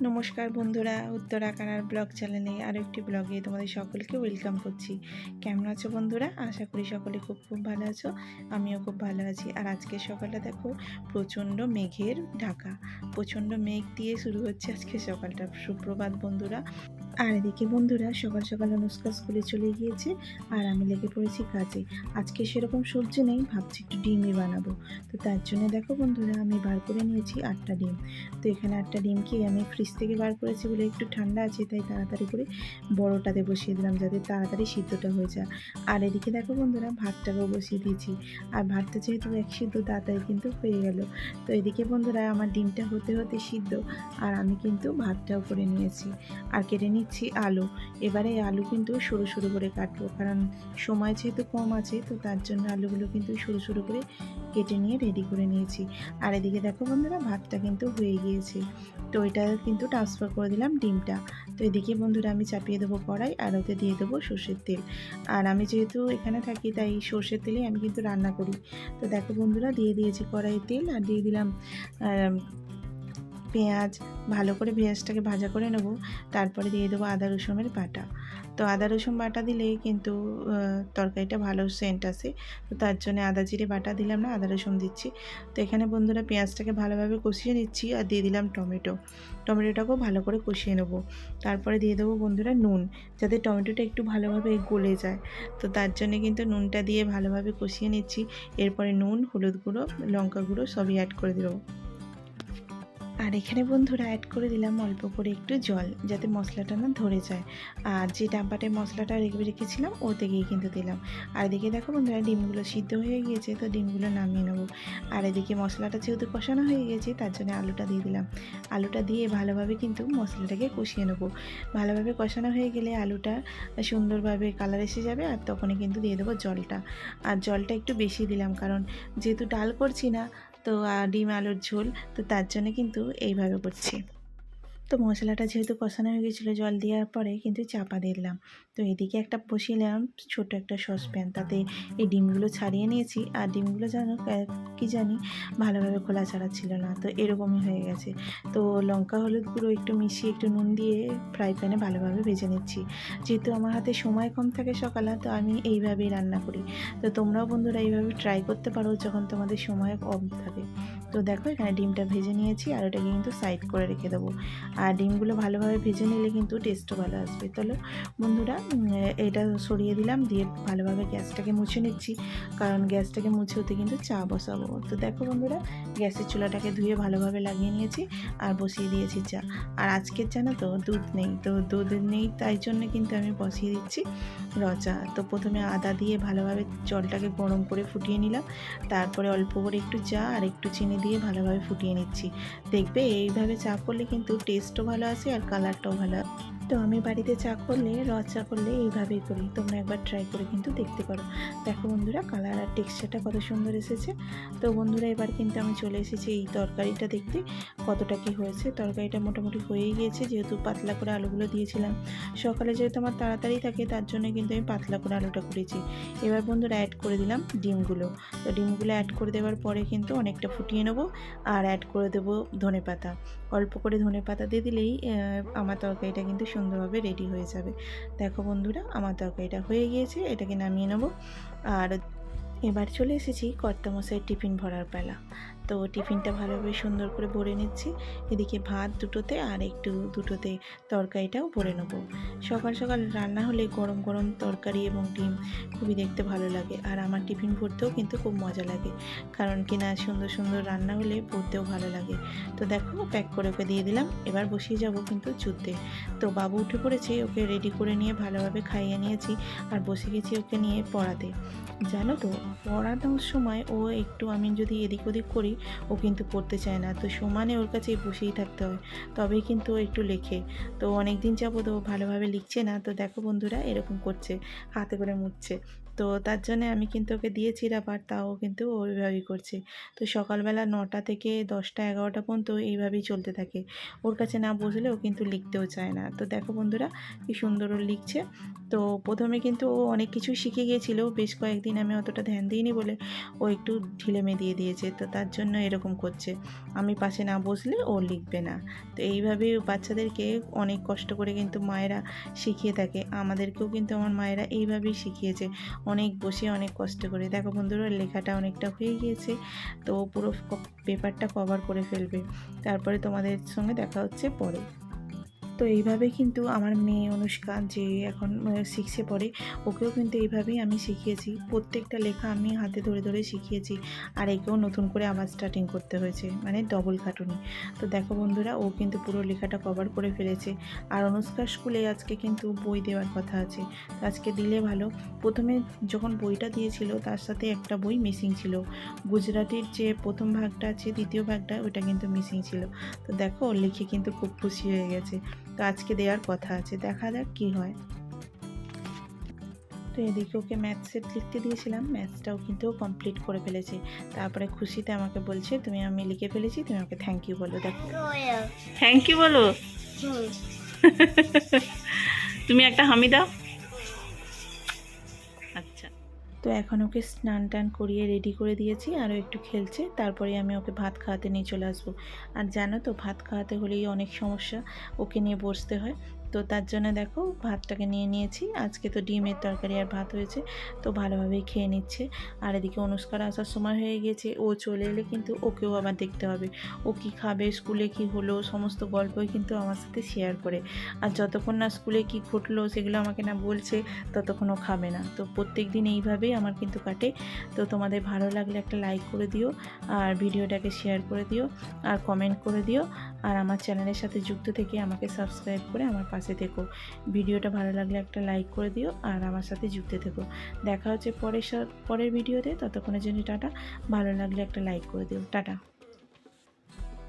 নমস্কার বন্ধুরা, উত্তরাকানার ব্লগ চ্যানেলে আরও একটি ব্লগে তোমাদের সকলকে ওয়েলকাম করছি। কেমন আছো বন্ধুরা? আশা করি সকলে খুব ভালো আছো। আমিও খুব ভালো আছি। আর আজকের সকালটা দেখো, প্রচণ্ড মেঘের ঢাকা। প্রচণ্ড মেঘ দিয়ে শুরু হচ্ছে আজকে সকালটা। সুপ্রভাত বন্ধুরা। আর এদিকে বন্ধুরা, সকাল সকাল অনুষ্কা স্কুলে চলে গিয়েছে আর আমি লেগে পড়েছি কাজে। আজকে সেরকম সবজি নেই, ভাবছি একটু ডিমই বানাবো। তো তার জন্য দেখো বন্ধুরা, আমি বার করে নিয়েছি 8টা ডিম। তো এখানে 8টা ডিমকে আমি ফ্রিজ থেকে বার করেছি বলে একটু ঠান্ডা আছে, তাই তাড়াতাড়ি করে বড়টাতে বসিয়ে দিলাম যাতে তাড়াতাড়ি সিদ্ধটা হয়ে যায়। আর এদিকে দেখো বন্ধুরা, ভাতটাকেও বসিয়ে দিয়েছি। আর ভাতটা যেহেতু এক সিদ্ধ, তাড়াতাড়ি কিন্তু হয়ে গেল। তো এদিকে বন্ধুরা, আমার ডিমটা হতে হতে সিদ্ধ আর আমি কিন্তু ভাতটাও করে নিয়েছি। আর কেটে নিচ্ছি আলু। এবারে আলু কিন্তু সরু সরু করে কাটবো, কারণ সময় যেহেতু কম আছে, তো তার জন্য আলুগুলো কিন্তু সরু সরু করে কেটে নিয়ে রেডি করে নিয়েছি। আর এদিকে দেখো বন্ধুরা, ভাতটা কিন্তু হয়ে গিয়েছে। তো এটা কিন্তু ট্রান্সফার করে দিলাম ডিমটা। তো এদিকে বন্ধুরা, আমি চাপিয়ে দেবো কড়াই আর ওতে দিয়ে দেবো সর্ষের তেল। আর আমি যেহেতু এখানে থাকি, তাই সর্ষের তেলেই আমি কিন্তু রান্না করি। তো দেখো বন্ধুরা, দিয়ে দিয়েছি কড়াইয়ে তেল আর দিয়ে দিলাম পেঁয়াজ। ভালো করে পেঁয়াজটাকে ভাজা করে নেব। তারপরে দিয়ে দেবো আদা রসুনের বাটা। তো আদা রসুন বাটা দিলেই কিন্তু তরকারিটা ভালো সেন্ট আসে। তো তার জন্য আদা জিরে বাটা দিলাম না, আদা রসুন দিচ্ছি। তো এখানে বন্ধুরা, পেঁয়াজটাকে ভালোভাবে কষিয়ে নিচ্ছি আর দিয়ে দিলাম টমেটোটাকেও ভালো করে কষিয়ে নেব। তারপরে দিয়ে দেবো বন্ধুরা নুন, যাতে টমেটোটা একটু ভালোভাবে গলে যায়। তো তার জন্য কিন্তু নুনটা দিয়ে ভালোভাবে কষিয়ে নিচ্ছি। এরপরে নুন, হলুদ গুঁড়ো, লঙ্কা গুঁড়ো সবই অ্যাড করে দেবো। আর এখানে বন্ধুরা অ্যাড করে দিলাম অল্প করে একটু জল, যাতে মশলাটা না ধরে যায়। আর যে ডাব্বাতে মশলাটা রেখেছিলাম ওতে গিয়ে কিন্তু দিলাম। আর এদিকে দেখো বন্ধুরা, ডিমগুলো সিদ্ধ হয়ে গিয়েছে, তো ডিমগুলো নামিয়ে নেবো। আর এদিকে মশলাটা যেহেতু কষানো হয়ে গেছে, তার জন্য আলুটা দিয়ে দিলাম। আলুটা দিয়ে ভালোভাবে কিন্তু মশলাটাকে কষিয়ে নেবো। ভালোভাবে কষানো হয়ে গেলে আলুটা সুন্দরভাবে কালার এসে যাবে, আর তখনই কিন্তু দিয়ে দেবো জলটা। আর জলটা একটু বেশি দিলাম, কারণ যেহেতু ডাল করছি না, তো ডিম আলুর ঝোল, তো তার জন্য কিন্তু এইভাবে করছি। তো মশলাটা যেহেতু কষানো হয়ে গেছিলো, জল দেওয়ার পরে কিন্তু চাপা দিয়ে দিলাম। তো এদিকে একটা বসিয়ে নিলাম ছোটো একটা সসপ্যান, তাতে এই ডিমগুলো ছাড়িয়ে নিয়েছি। আর ডিমগুলো যেন কি জানি ভালোভাবে খোলা ছাড়া ছিল না, তো এরকমই হয়ে গেছে। তো লঙ্কা হলুদ গুঁড়ো একটু মিশিয়ে একটু নুন দিয়ে ফ্রাই প্যানে ভালোভাবে ভেজে নিচ্ছি। যেহেতু আমার হাতে সময় কম থাকে সকালে, তো আমি এইভাবেই রান্না করি। তো তোমরাও বন্ধুরা এইভাবে ট্রাই করতে পারো যখন তোমাদের সময় কম থাকে। তো দেখো, এখানে ডিমটা ভেজে নিয়েছি আর ওটাকে কিন্তু সাইড করে রেখে দেবো। আর ডিমগুলো ভালোভাবে ভেজে নিলে কিন্তু টেস্টও ভালো আসবে। তাহলে বন্ধুরা, এটা সরিয়ে দিলাম, দিয়ে ভালোভাবে গ্যাসটাকে মুছে নিচ্ছি, কারণ গ্যাসটাকে মুছে হতে কিন্তু চা বসাবো। তো দেখো বন্ধুরা, গ্যাসের চুলাটাকে ধুয়ে ভালোভাবে লাগিয়ে নিয়েছি আর বসিয়ে দিয়েছি চা। আর আজকের জানো তো দুধ নেই, তো দুধ নেই, তাই জন্য কিন্তু আমি বসিয়ে দিচ্ছি চা। তো প্রথমে আদা দিয়ে ভালোভাবে জলটাকে গরম করে ফুটিয়ে নিলাম। তারপরে অল্প করে একটু চা আর একটু চিনি দিয়ে ভালোভাবে ফুটিয়ে নিচ্ছি। দেখবে এইভাবে চা করলে কিন্তু টেস্টও ভালো আসে আর কালারটাও ভালো। তো আমি বাড়িতে চা করলে, চা করলে এইভাবেই করি। তোমরা একবার ট্রাই করে কিন্তু দেখতে পারো। দেখো বন্ধুরা, কালার আর টেক্সচারটা কত সুন্দর এসেছে। তো বন্ধুরা, এবার কিন্তু আমি চলে এসেছি এই তরকারিটা দেখতে কতটা কি হয়েছে। তরকারিটা মোটামুটি হয়েই গিয়েছে, যেহেতু পাতলা করে আলুগুলো দিয়েছিলাম সকালে, যেহেতু আমার তাড়াতাড়ি থাকে, তার জন্য কিন্তু আমি পাতলা করে আলুটা করেছি। এবার বন্ধুরা অ্যাড করে দিলাম ডিমগুলো। তো ডিমগুলো অ্যাড করে দেওয়ার পরে কিন্তু অনেকটা ফুটিয়ে নেবো। আর অ্যাড করে দেবো ধনেপাতা। অল্প করে ধনেপাতা দিয়ে দিলেই আমার তরকারিটা কিন্তু সুন্দরভাবে রেডি হয়ে যাবে। দেখো বন্ধুরা, আমার তরকারিটা হয়ে গিয়েছে, এটাকে নামিয়ে নেবো। আর এবার চলে এসেছি কর্তামশাইয়ের টিফিন ভরার পালা। তো টিফিনটা ভালোভাবে সুন্দর করে ভরে নিচ্ছি। এদিকে ভাত দুটোতে আর একটু দুটোতে তরকারিটাও ভরে নেবো। সকাল সকাল রান্না হলে গরম গরম তরকারি এবং ডিম খুবই দেখতে ভালো লাগে। আর আমার টিফিন ভরতেও কিন্তু খুব মজা লাগে, কারণ কিনা সুন্দর সুন্দর রান্না হলে ভরতেও ভালো লাগে। তো দেখো, প্যাক করে ওকে দিয়ে দিলাম। এবার বসিয়ে যাব কিন্তু যুদ্ধে। তো বাবু উঠে পড়েছে, ওকে রেডি করে নিয়ে ভালোভাবে খাইয়ে নিয়েছি আর বসে গেছি ওকে নিয়ে পড়াতে। জানো তো, পড়ানোর সময় ও একটু, আমি যদি এদিক ওদিক করি, ও কিন্তু পড়তে চায় না। তো সমানে ওর কাছে বসেই থাকতে হয়, তবেই কিন্তু ও একটু লেখে। তো অনেক দিন যাবত ও ভালোভাবে লিখছে না। তো দেখো বন্ধুরা, এরকম করছে, হাতে করে মুছছে। তো তার জন্যে আমি কিন্তু ওকে দিয়েছি রাবার, তাও কিন্তু ও ওইভাবেই করছে। তো সকালবেলা 9টা থেকে 10টা 11টা পর্যন্ত এইভাবেই চলতে থাকে। ওর কাছে না বসলে ও কিন্তু লিখতেও চায় না। তো দেখো বন্ধুরা কি সুন্দর ও লিখছে। তো প্রথমে কিন্তু ও অনেক কিছুই শিখে গিয়েছিল, বেশ কয়েকদিন আমি অতটা ধ্যান দিইনি বলে ও একটু ঢিলেমি দিয়ে দিয়েছে, তো তার জন্য এরকম করছে। আমি পাশে না বসলে ও লিখবে না। তো এইভাবেই বাচ্চাদেরকে অনেক কষ্ট করে কিন্তু মায়েরা শিখিয়ে থাকে। আমাদেরকেও কিন্তু আমার মায়েরা এইভাবেই শিখিয়েছে, অনেক বসে অনেক কষ্ট করে। দেখো বন্ধুরা লেখাটা অনেকটা হয়ে গিয়েছে, তো পুরো পেপারটা কভার করে ফেলবে। তারপরে তোমাদের সঙ্গে দেখা হচ্ছে পরে। তো এইভাবে কিন্তু আমার মেয়ে অনুষ্কা যে এখন 6-এ পড়ে, ওকেও কিন্তু এইভাবেই আমি শিখিয়েছি। প্রত্যেকটা লেখা আমি হাতে ধরে ধরে শিখিয়েছি। আর একেও নতুন করে আবার স্টার্টিং করতে হয়েছে, মানে ডবল খাটুনি। তো দেখো বন্ধুরা ও কিন্তু পুরো লেখাটা কভার করে ফেলেছে। আর অনুষ্কার স্কুলে আজকে কিন্তু বই দেওয়ার কথা আছে, তো আজকে দিলে ভালো। প্রথমে যখন বইটা দিয়েছিল তার সাথে একটা বই মিসিং ছিল, গুজরাটির যে প্রথম ভাগটা আছে, দ্বিতীয় ভাগটা ওটা কিন্তু মিসিং ছিল। তো দেখো ও লিখে কিন্তু খুব খুশি হয়ে গেছে। তো আজকে দেওয়ার কথা আছে, দেখা যাক কী হয়। তো এদিকে ওকে ম্যাথ সেট লিখতে দিয়েছিলাম, ম্যাথসটাও কিন্তু কমপ্লিট করে ফেলেছে। তারপরে খুশিতে আমাকে বলছে আমি লিখে ফেলেছি, তুমি আমাকে থ্যাংক ইউ বলো। দেখো থ্যাংক ইউ বলো। তুমি একটা হামি দাও। আচ্ছা, তো এখন ওকে স্নান টান করিয়ে রেডি করে দিয়েছি, আরও একটু খেলছে, তারপরে আমি ওকে ভাত খাওয়াতে নিয়ে চলে আসবো। আর জানো তো ভাত খাওয়াতে হলেই অনেক সমস্যা, ওকে নিয়ে বসতে হয়। তো তার জন্য দেখো ভাতটাকে নিয়ে নিয়েছি। আজকে তো ডিমের তরকারি আর ভাত হয়েছে, তো ভালোভাবেই খেয়ে নিচ্ছে। আর এদিকে অনুষ্কার আসার সময় হয়ে গেছে, ও চলে এলে কিন্তু ওকেও আবার দেখতে হবে, ও কি খাবে, স্কুলে কি হলো, সমস্ত গল্পই কিন্তু আমার সাথে শেয়ার করে। আর যতক্ষণ না স্কুলে কি ঘটলো সেগুলো আমাকে না বলছে, ততক্ষণ ও খাবে না। তো প্রত্যেক দিন এইভাবেই আমার কিন্তু কাটে। তো তোমাদের ভালো লাগলে একটা লাইক করে দিও, আর ভিডিওটাকে শেয়ার করে দিও, আর কমেন্ট করে দিও। আর আমার চ্যানেলের সাথে যুক্ত থেকে আমাকে সাবস্ক্রাইব করে আমার পাশে থেকো। ভিডিওটা ভালো লাগলে একটা লাইক করে দিও, আর আমার সাথে যুক্ত থেকো। দেখা হচ্ছে পরের ভিডিওতে, ততক্ষণের জন্য টাটা। ভালো লাগলে একটা লাইক করে দিও, টাটা।